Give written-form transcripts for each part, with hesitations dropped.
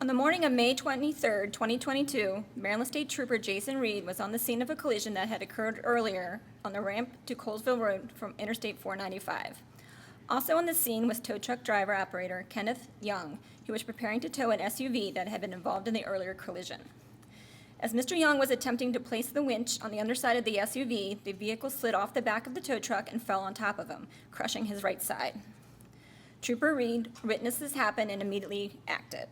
On the morning of May 23, 2022, Maryland State Trooper Jason Reed was on the scene of a collision that had occurred earlier on the ramp to Colesville Road from Interstate 495. Also on the scene was tow truck driver operator Kenneth Young, who was preparing to tow an SUV that had been involved in the earlier collision. As Mr. Young was attempting to place the winch on the underside of the SUV, the vehicle slid off the back of the tow truck and fell on top of him, crushing his right side. Trooper Reed witnessed this happen and immediately acted.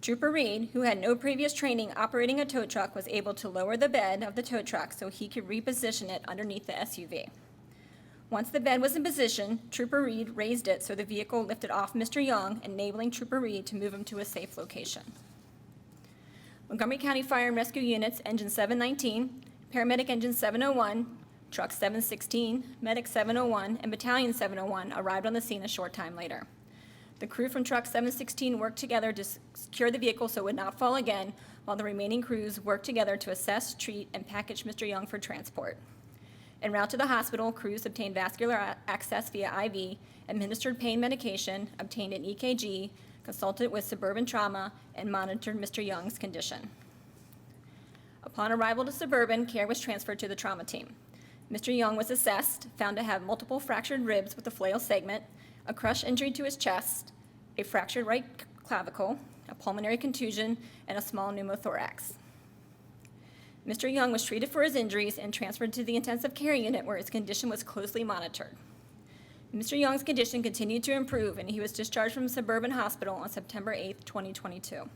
Trooper Reed, who had no previous training operating a tow truck, was able to lower the bed of the tow truck so he could reposition it underneath the SUV. Once the bed was in position, Trooper Reed raised it so the vehicle lifted off Mr. Young, enabling Trooper Reed to move him to a safe location. Montgomery County Fire and Rescue Units, Engine 719, Paramedic Engine 701, Truck 716, Medic 701, and Battalion 701 arrived on the scene a short time later. The crew from Truck 716 worked together to secure the vehicle so it would not fall again, while the remaining crews worked together to assess, treat, and package Mr. Young for transport. En route to the hospital, crews obtained vascular access via IV, administered pain medication, obtained an EKG, consulted with Suburban Trauma, and monitored Mr. Young's condition. Upon arrival to Suburban, care was transferred to the trauma team. Mr. Young was assessed, found to have multiple fractured ribs with a flail segment, a crush injury to his chest, a fractured right clavicle, a pulmonary contusion, and a small pneumothorax. Mr. Young was treated for his injuries and transferred to the intensive care unit where his condition was closely monitored. Mr. Young's condition continued to improve and he was discharged from Suburban Hospital on September 8, 2022.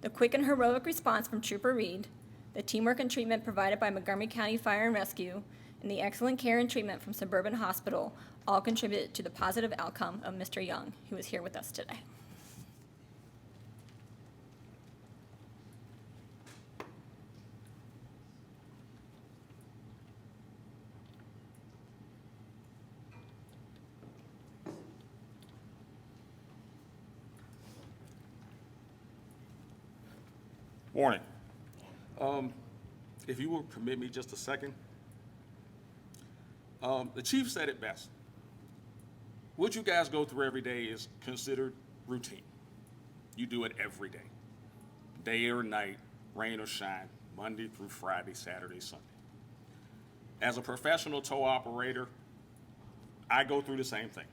The quick and heroic response from Trooper Reed, the teamwork and treatment provided by Montgomery County Fire and Rescue, and the excellent care and treatment from Suburban Hospital all contributed to the positive outcome of Mr. Young, who is here with us today. Morning. If you will permit me just a second. The chief said it best. What you guys go through every day is considered routine. You do it every day. Day or night, rain or shine, Monday through Friday, Saturday, Sunday. As a professional tow operator, I go through the same thing.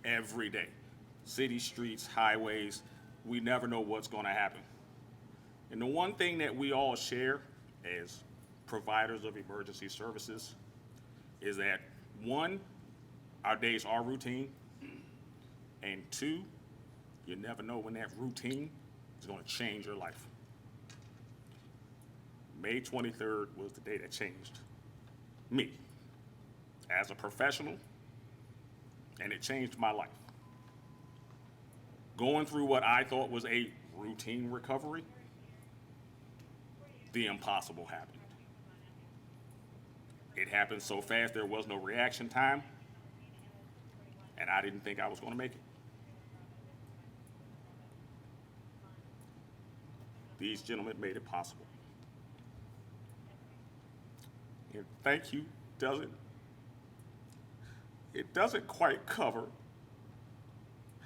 Every day. City streets, highways, we never know what's going to happen. And the one thing that we all share as providers of emergency services is that, one, our days are routine, and two, you never know when that routine is going to change your life. May 23rd was the day that changed me as a professional, and it changed my life. Going through what I thought was a routine recovery, the impossible happened. It happened so fast there was no reaction time, and I didn't think I was going to make it. These gentlemen made it possible. And thank you doesn't quite cover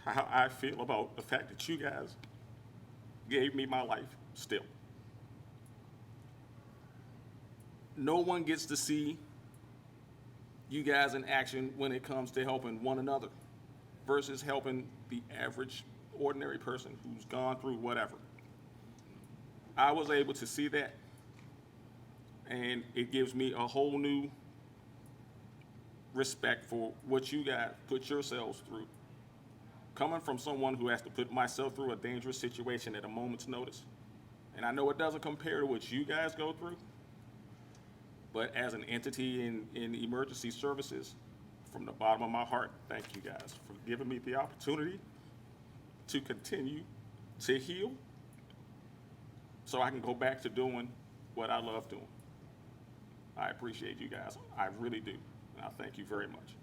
how I feel about the fact that you guys gave me my life still. No one gets to see you guys in action when it comes to helping one another versus helping the average, ordinary person who's gone through whatever. I was able to see that, and it gives me a whole new respect for what you guys put yourselves through. Coming from someone who has to put myself through a dangerous situation at a moment's notice, and I know it doesn't compare to what you guys go through, but as an entity in emergency services, from the bottom of my heart, thank you guys for giving me the opportunity to continue to heal so I can go back to doing what I love doing. I appreciate you guys. I really do. And I thank you very much.